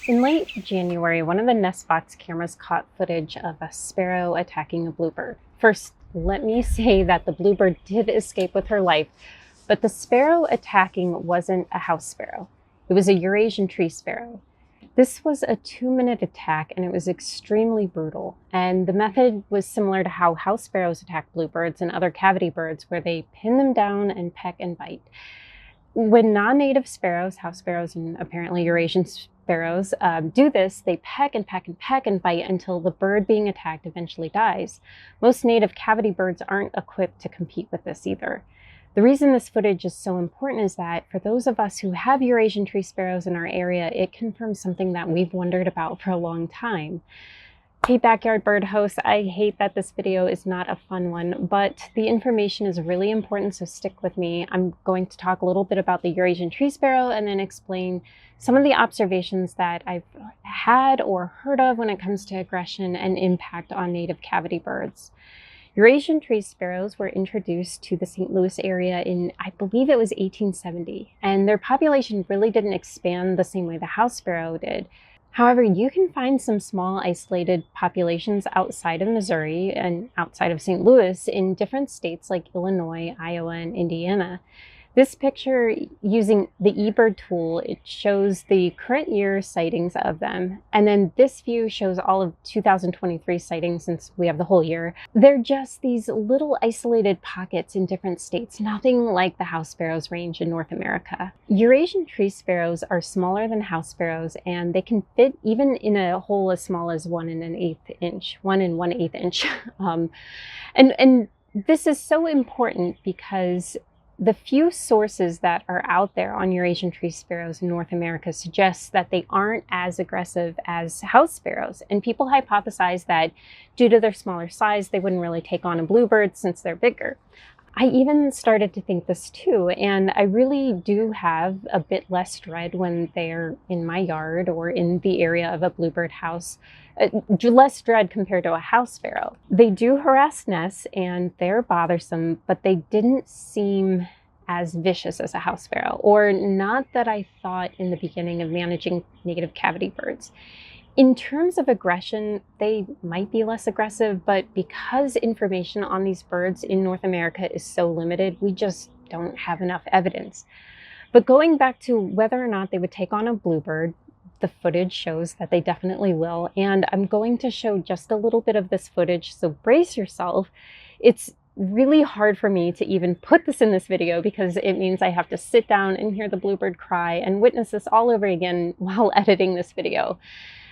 In late January, one of the nest box cameras caught footage of a sparrow attacking a bluebird. First, let me say that the bluebird did escape with her life, but the sparrow attacking wasn't a house sparrow. It was a Eurasian tree sparrow. This was a 2-minute attack, and it was extremely brutal. And the method was similar to how house sparrows attack bluebirds and other cavity birds, where they pin them down and peck and bite. When non-native sparrows, house sparrows and apparently Eurasian sparrows, do this, they peck and peck and peck and bite until the bird being attacked eventually dies. Most native cavity birds aren't equipped to compete with this either. The reason this footage is so important is that for those of us who have Eurasian tree sparrows in our area, it confirms something that we've wondered about for a long time. Hey backyard bird hosts, I hate that this video is not a fun one, but the information is really important, so stick with me. I'm going to talk a little bit about the Eurasian tree sparrow and then explain some of the observations that I've had or heard of when it comes to aggression and impact on native cavity birds. Eurasian tree sparrows were introduced to the St. Louis area in, I believe it was 1870, and their population really didn't expand the same way the house sparrow did. However, you can find some small isolated populations outside of Missouri and outside of St. Louis in different states like Illinois, Iowa, and Indiana. This picture, using the eBird tool, it shows the current year sightings of them. And then this view shows all of 2023 sightings since we have the whole year. They're just these little isolated pockets in different states, nothing like the house sparrows range in North America. Eurasian tree sparrows are smaller than house sparrows, and they can fit even in a hole as small as 1 1/8 inch. And this is so important because the few sources that are out there on Eurasian tree sparrows in North America suggest that they aren't as aggressive as house sparrows. And people hypothesize that due to their smaller size, they wouldn't really take on a bluebird since they're bigger. I even started to think this too, and I really do have a bit less dread when they're in my yard or in the area of a bluebird house. Less dread compared to a house sparrow. They do harass nests and they're bothersome, but they didn't seem as vicious as a house sparrow, or not that I thought in the beginning of managing native cavity birds. In terms of aggression, they might be less aggressive, but because information on these birds in North America is so limited, we just don't have enough evidence. But going back to whether or not they would take on a bluebird, the footage shows that they definitely will, and I'm going to show just a little bit of this footage, so brace yourself. It's really hard for me to even put this in this video because it means I have to sit down and hear the bluebird cry and witness this all over again while editing this video.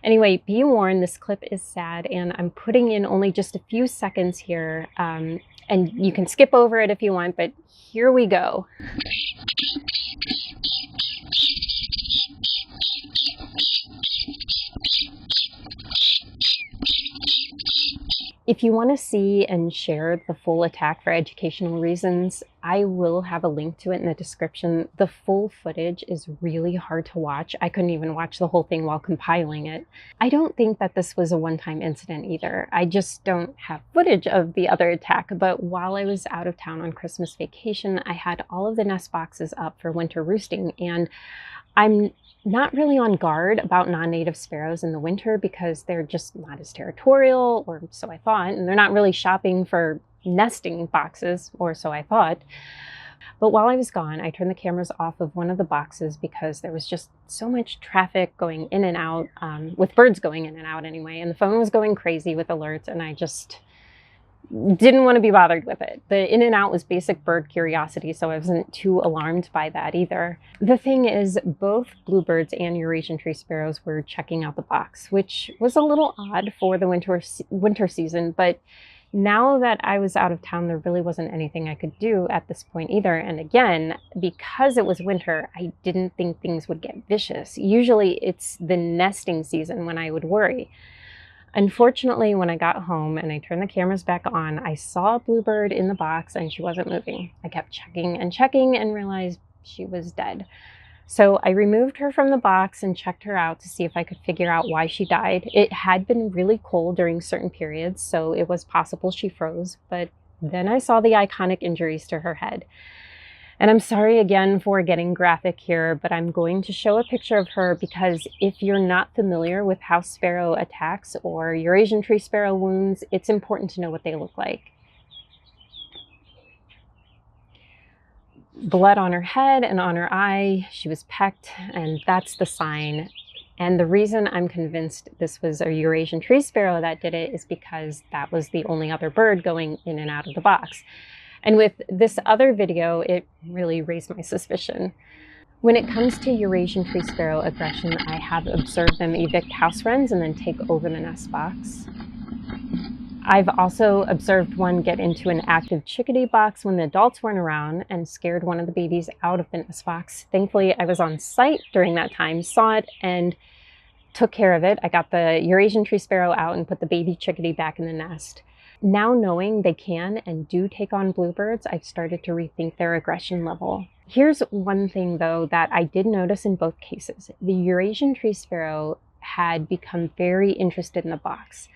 Anyway, be warned, this clip is sad, and I'm putting in only just a few seconds here, and you can skip over it if you want, but here we go. If you want to see and share the full attack for educational reasons, I will have a link to it in the description. The full footage is really hard to watch. I couldn't even watch the whole thing while compiling it. I don't think that this was a one-time incident either. I just don't have footage of the other attack, but while I was out of town on Christmas vacation, I had all of the nest boxes up for winter roosting, and I'm not really on guard about non-native sparrows in the winter because they're just not as territorial, or so I thought, and they're not really shopping for nesting boxes, or so I thought. But while I was gone, I turned the cameras off of one of the boxes because there was just so much traffic going in and out, with birds going in and out anyway, and the phone was going crazy with alerts, and I just didn't want to be bothered with it. The in and out was basic bird curiosity, so I wasn't too alarmed by that either. The thing is, both bluebirds and Eurasian tree sparrows were checking out the box, which was a little odd for the winter season, but now that I was out of town, there really wasn't anything I could do at this point either. And again, because it was winter, I didn't think things would get vicious. Usually it's the nesting season when I would worry. Unfortunately, when I got home and I turned the cameras back on, I saw a bluebird in the box and she wasn't moving. I kept checking and realized she was dead. So I removed her from the box and checked her out to see if I could figure out why she died. It had been really cold during certain periods, so it was possible she froze, but then I saw the iconic injuries to her head. And I'm sorry again for getting graphic here, but I'm going to show a picture of her because if you're not familiar with house sparrow attacks or Eurasian tree sparrow wounds, it's important to know what they look like. Blood on her head and on her eye, she was pecked, and that's the sign. And the reason I'm convinced this was a Eurasian tree sparrow that did it is because that was the only other bird going in and out of the box. And with this other video, it really raised my suspicion. When it comes to Eurasian tree sparrow aggression, I have observed them evict house wrens and then take over the nest box. I've also observed one get into an active chickadee box when the adults weren't around and scared one of the babies out of the nest box. Thankfully, I was on site during that time, saw it, and took care of it. I got the Eurasian tree sparrow out and put the baby chickadee back in the nest. Now knowing they can and do take on bluebirds, I've started to rethink their aggression level. Here's one thing though that I did notice in both cases. The Eurasian tree sparrow had become very interested in the box.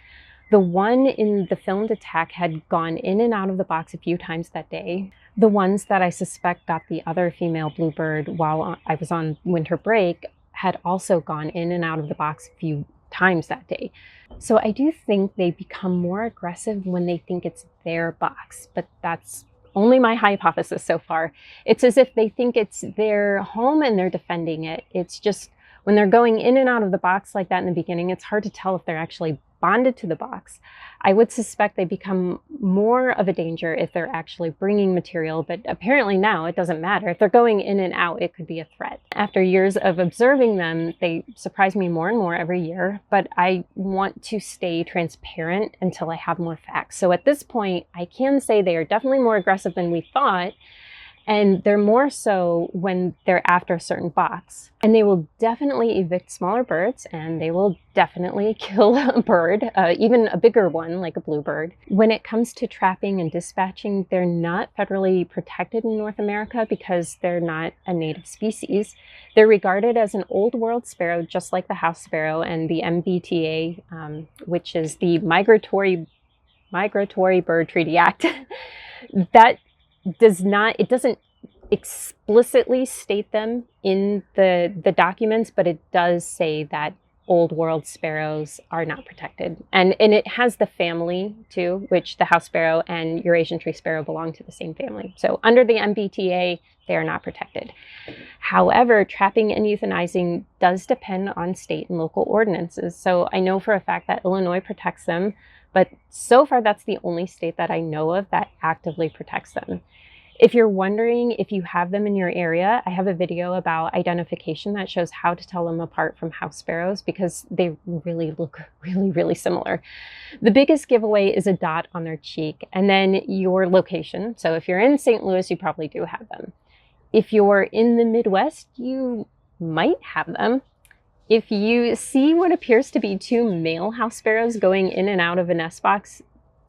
The one in the filmed attack had gone in and out of the box a few times that day. The ones that I suspect got the other female bluebird while I was on winter break had also gone in and out of the box a few times that day. So I do think they become more aggressive when they think it's their box, but that's only my hypothesis so far. It's as if they think it's their home and they're defending it. It's just when they're going in and out of the box like that in the beginning, it's hard to tell if they're actually bonded to the box. I would suspect they become more of a danger if they're actually bringing material, but apparently now it doesn't matter. If they're going in and out, it could be a threat. After years of observing them, they surprise me more and more every year, but I want to stay transparent until I have more facts. So at this point, I can say they are definitely more aggressive than we thought, and they're more so when they're after a certain box. And they will definitely evict smaller birds, and they will definitely kill a bird, even a bigger one like a bluebird. When it comes to trapping and dispatching, they're not federally protected in North America because they're not a native species. They're regarded as an old world sparrow, just like the house sparrow and the MBTA, which is the Migratory Bird Treaty Act. That it doesn't explicitly state them in the documents, but it does say that old world sparrows are not protected. And it has the family too, which the house sparrow and Eurasian tree sparrow belong to the same family. So under the MBTA, they are not protected. However, trapping and euthanizing does depend on state and local ordinances. So I know for a fact that Illinois protects them, but so far that's the only state that I know of that actively protects them. If you're wondering if you have them in your area, I have a video about identification that shows how to tell them apart from house sparrows because they really look really similar. The biggest giveaway is a dot on their cheek and then your location. So if you're in St. Louis, you probably do have them. If you're in the Midwest, you might have them. If you see what appears to be two male house sparrows going in and out of a nest box,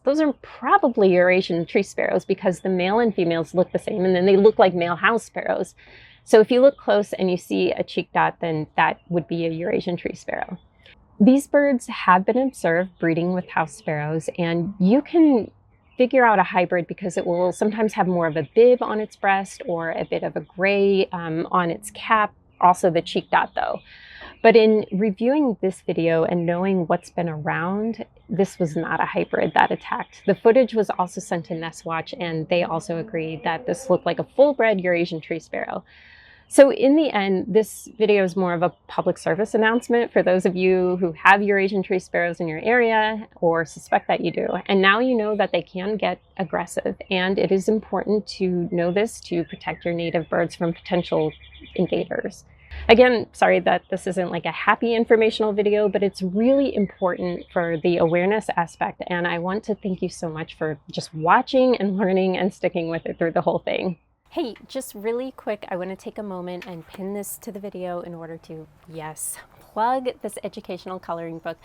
those are probably Eurasian tree sparrows because the male and females look the same and then they look like male house sparrows. So if you look close and you see a cheek dot, then that would be a Eurasian tree sparrow. These birds have been observed breeding with house sparrows, and you can figure out a hybrid because it will sometimes have more of a bib on its breast or a bit of a gray on its cap, also the cheek dot though. But in reviewing this video and knowing what's been around, this was not a hybrid that attacked. The footage was also sent to Nest Watch, and they also agreed that this looked like a full-bred Eurasian tree sparrow. So in the end, this video is more of a public service announcement for those of you who have Eurasian tree sparrows in your area or suspect that you do. And now you know that they can get aggressive, and it is important to know this to protect your native birds from potential invaders. Again, sorry that this isn't like a happy informational video, but it's really important for the awareness aspect. And I want to thank you so much for just watching and learning and sticking with it through the whole thing. Hey, just really quick, I want to take a moment and pin this to the video in order to, yes, plug this educational coloring book.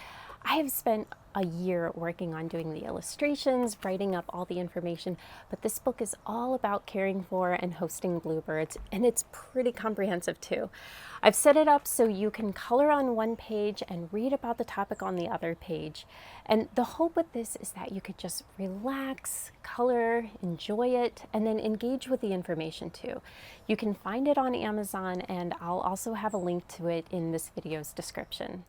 I have spent a year working on doing the illustrations, writing up all the information, but this book is all about caring for and hosting bluebirds, and it's pretty comprehensive too. I've set it up so you can color on one page and read about the topic on the other page. And the hope with this is that you could just relax, color, enjoy it, and then engage with the information too. You can find it on Amazon, and I'll also have a link to it in this video's description.